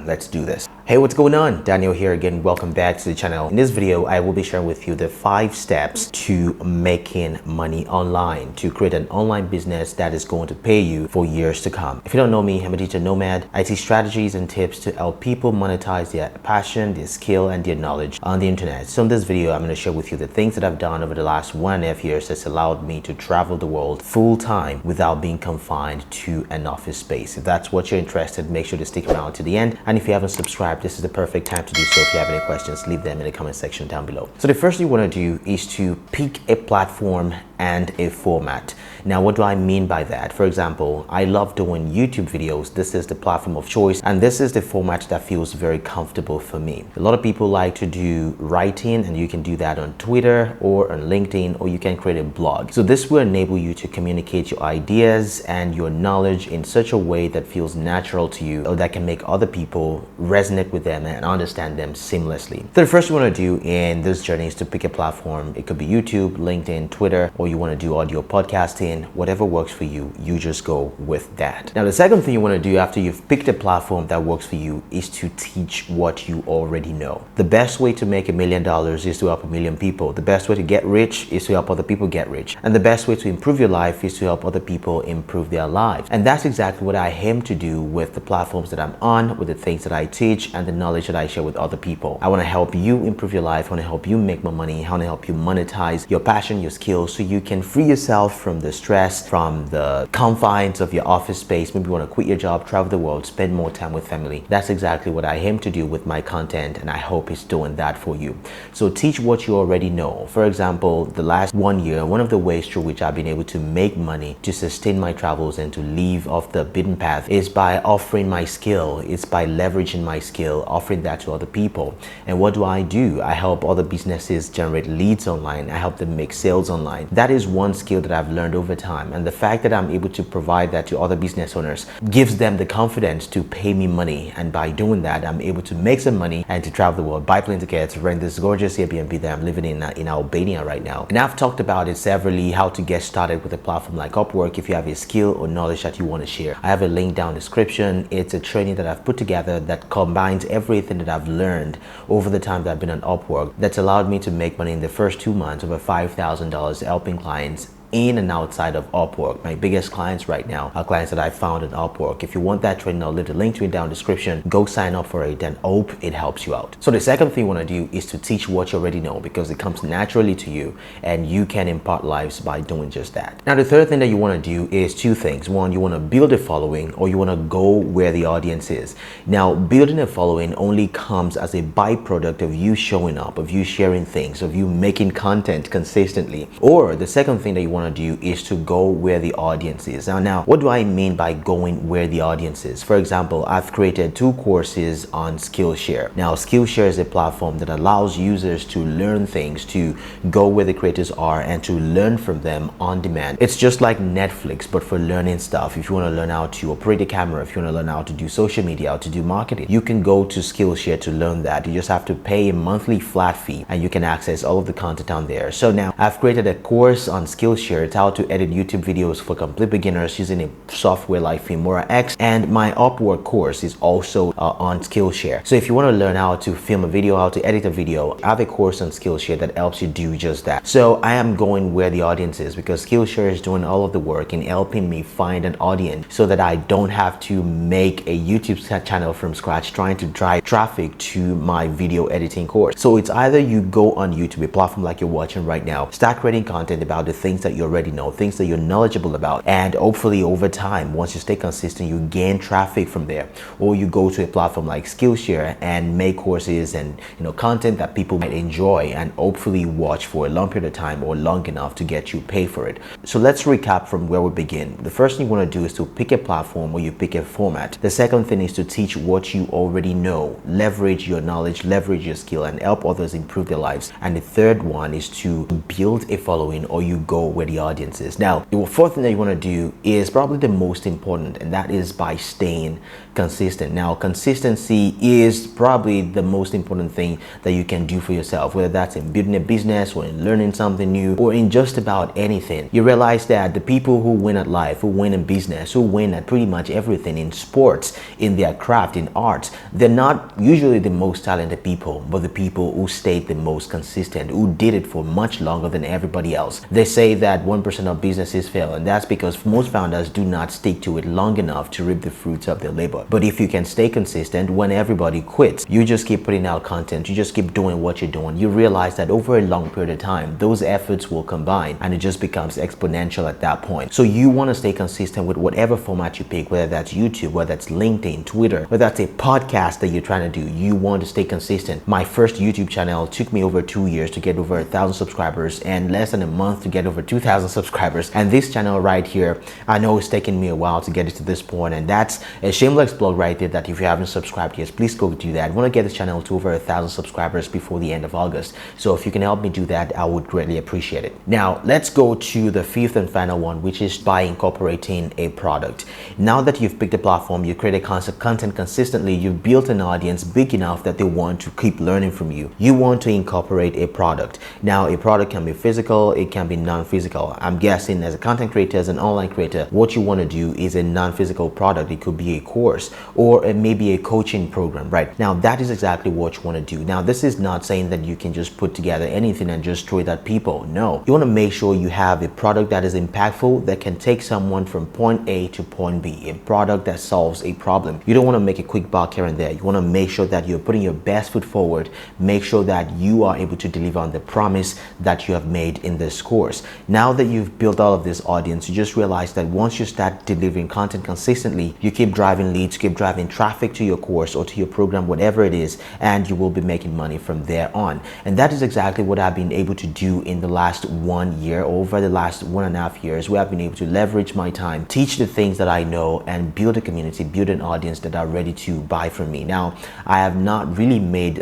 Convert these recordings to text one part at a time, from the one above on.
Let's do this. Hey, what's going on? Daniel here again. Welcome back to the channel. In this video, I will be sharing with you the 5 steps to making money online, to create an online business that is going to pay you for years to come. If you don't know me, I'm a digital nomad. I teach strategies and tips to help people monetize their passion, their skill, and their knowledge on the internet. So in this video, I'm going to share with you the things that I've done over the last 1.5 years that's allowed me to travel the world full time without being confined to an office space. If that's what you're interested, make sure to stick around to the end. And if you haven't subscribed, this is the perfect time to do so. If you have any questions, leave them in the comment section down below. So the first thing you want to do is to pick a platform and a format. Now, what do I mean by that? For example, I love doing YouTube videos. This is the platform of choice, and this is the format that feels very comfortable for me. A lot of people like to do writing, and you can do that on Twitter or on LinkedIn, or you can create a blog. So this will enable you to communicate your ideas and your knowledge in such a way that feels natural to you, or that can make other people resonate with them and understand them seamlessly. So the first thing you want to do in this journey is to pick a platform. It could be YouTube, LinkedIn, Twitter, or you want to do audio podcasting. Whatever works for you, you just go with that. Now, the second thing you want to do after you've picked a platform that works for you is to teach what you already know. The best way to make $1 million is to help 1 million people. The best way to get rich is to help other people get rich. And the best way to improve your life is to help other people improve their lives. And that's exactly what I aim to do with the platforms that I'm on, with the things that I teach, and the knowledge that I share with other people. I want to help you improve your life. I want to help you make more money. I want to help you monetize your passion, your skills, so you can free yourself from the stress, from the confines of your office space. Maybe you want to quit your job, travel the world, spend more time with family. That's exactly what I aim to do with my content, and I hope it's doing that for you. So teach what you already know. For example, the last 1 year, one of the ways through which I've been able to make money, to sustain my travels and to leave off the beaten path, is by offering my skill. It's by leveraging my skill, offering that to other people. And what do? I help other businesses generate leads online. I help them make sales online. That is one skill that I've learned over time, and the fact that I'm able to provide that to other business owners gives them the confidence to pay me money, and by doing that, I'm able to make some money and to travel the world, buy plane tickets, rent this gorgeous Airbnb that I'm living in Albania right now. And I've talked about it severally, how to get started with a platform like Upwork if you have a skill or knowledge that you want to share. I have a link down in the description. It's a training that I've put together that combines everything that I've learned over the time that I've been on Upwork, that's allowed me to make money in the first 2 months, over $5,000, helping clients in and outside of Upwork. My biggest clients right now are clients that I found in Upwork. If you want that training, I'll leave the link to it down in the description. Go sign up for it and hope it helps you out. So the second thing you want to do is to teach what you already know, because it comes naturally to you and you can impart lives by doing just that. Now, the third thing that you want to do is 2 things. One, you want to build a following, or you want to go where the audience is. Now, building a following only comes as a byproduct of you showing up, of you sharing things, of you making content consistently. Or the second thing that you want to do is to go where the audience is. Now, what do I mean by going where the audience is? For example, I've created 2 courses on Skillshare. Now, Skillshare is a platform that allows users to learn things, to go where the creators are and to learn from them on demand. It's just like Netflix, but for learning stuff. If you want to learn how to operate a camera, if you want to learn how to do social media, how to do marketing, you can go to Skillshare to learn that. You just have to pay a monthly flat fee and you can access all of the content on there. So now I've created a course on Skillshare. It's how to edit YouTube videos for complete beginners using a software like Filmora X, and my Upwork course is also on Skillshare. So if you want to learn how to film a video, how to edit a video, I have a course on Skillshare that helps you do just that. So I am going where the audience is, because Skillshare is doing all of the work in helping me find an audience so that I don't have to make a YouTube channel from scratch trying to drive traffic to my video editing course. So it's either you go on YouTube, a platform like you're watching right now, start creating content about the things that you already know, things that you're knowledgeable about, and hopefully over time, once you stay consistent, you gain traffic from there. Or you go to a platform like Skillshare and make courses and content that people might enjoy and hopefully watch for a long period of time, or long enough to get you pay for it. So let's recap from where we begin. The first thing you want to do is to pick a platform, or you pick a format. The second thing is to teach what you already know, leverage your knowledge, leverage your skill, and help others improve their lives. And the third one is to build a following, or you go where ready audiences. Now, the fourth thing that you want to do is probably the most important, and that is by staying consistent. Now, consistency is probably the most important thing that you can do for yourself, whether that's in building a business or in learning something new or in just about anything. You realize that the people who win at life, who win in business, who win at pretty much everything, in sports, in their craft, in arts, they're not usually the most talented people, but the people who stayed the most consistent, who did it for much longer than everybody else. They say that 1% of businesses fail, and that's because most founders do not stick to it long enough to reap the fruits of their labor. But if you can stay consistent when everybody quits, you just keep putting out content, you just keep doing what you're doing, you realize that over a long period of time, those efforts will combine and it just becomes exponential at that point. So you want to stay consistent with whatever format you pick, whether that's YouTube, whether that's LinkedIn, Twitter, whether that's a podcast that you're trying to do. You want to stay consistent. My first YouTube channel took me over 2 years to get over 1,000 subscribers and less than a month to get over 2,000 subscribers. And this channel right here, I know it's taken me a while to get it to this point, and that's a shameless plug right there that if you haven't subscribed yet, please go do that. I want to get this channel to over 1,000 subscribers before the end of August. So if you can help me do that, I would greatly appreciate it. Now, let's go to the fifth and final one, which is by incorporating a product. Now that you've picked a platform, you create a content consistently, you've built an audience big enough that they want to keep learning from you. You want to incorporate a product. Now, a product can be physical, it can be non-physical. I'm guessing as a content creator, as an online creator, what you want to do is a non-physical product. It could be a course or maybe a coaching program, right? Now, that is exactly what you want to do. Now, this is not saying that you can just put together anything and just throw it at people. No, you want to make sure you have a product that is impactful, that can take someone from point A to point B, a product that solves a problem. You don't want to make a quick buck here and there. You want to make sure that you're putting your best foot forward, make sure that you are able to deliver on the promise that you have made in this course. Now that you've built all of this audience, you just realize that once you start delivering content consistently, you keep driving leads, keep driving traffic to your course or to your program, whatever it is, and you will be making money from there on. And that is exactly what I've been able to do in the last 1 year, over the last 1.5 years, where I've been able to leverage my time, teach the things that I know, and build a community, build an audience that are ready to buy from me. Now, I have not really made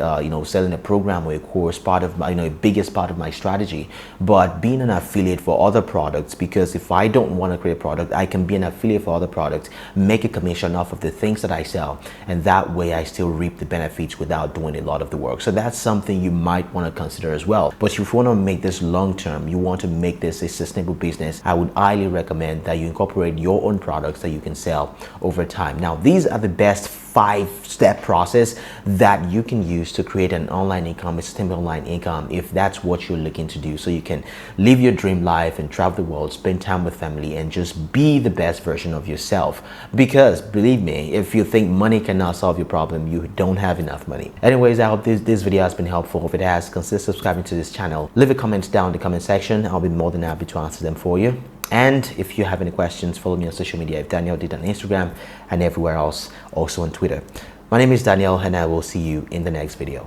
selling a program or a course part of my biggest part of my strategy, but being an affiliate for other products, because if I don't want to create a product, I can be an affiliate for other products, make a commission off of the things that I sell, and that way I still reap the benefits without doing a lot of the work. So that's something you might want to consider as well. But if you want to make this long term, you want to make this a sustainable business, I would highly recommend that you incorporate your own products that you can sell over time. Now, these are the best 5-step process that you can use to create an online income, a sustainable online income, if that's what you're looking to do, so you can live your dream life and travel the world, spend time with family, and just be the best version of yourself. Because believe me, if you think money cannot solve your problem, you don't have enough money. Anyways, I hope this video has been helpful. If it has, consider subscribing to this channel. Leave a comment down in the comment section. I'll be more than happy to answer them for you. And if you have any questions, follow me on social media, ifdanieldid on Instagram and everywhere else, also on Twitter. My name is Daniel, and I will see you in the next video.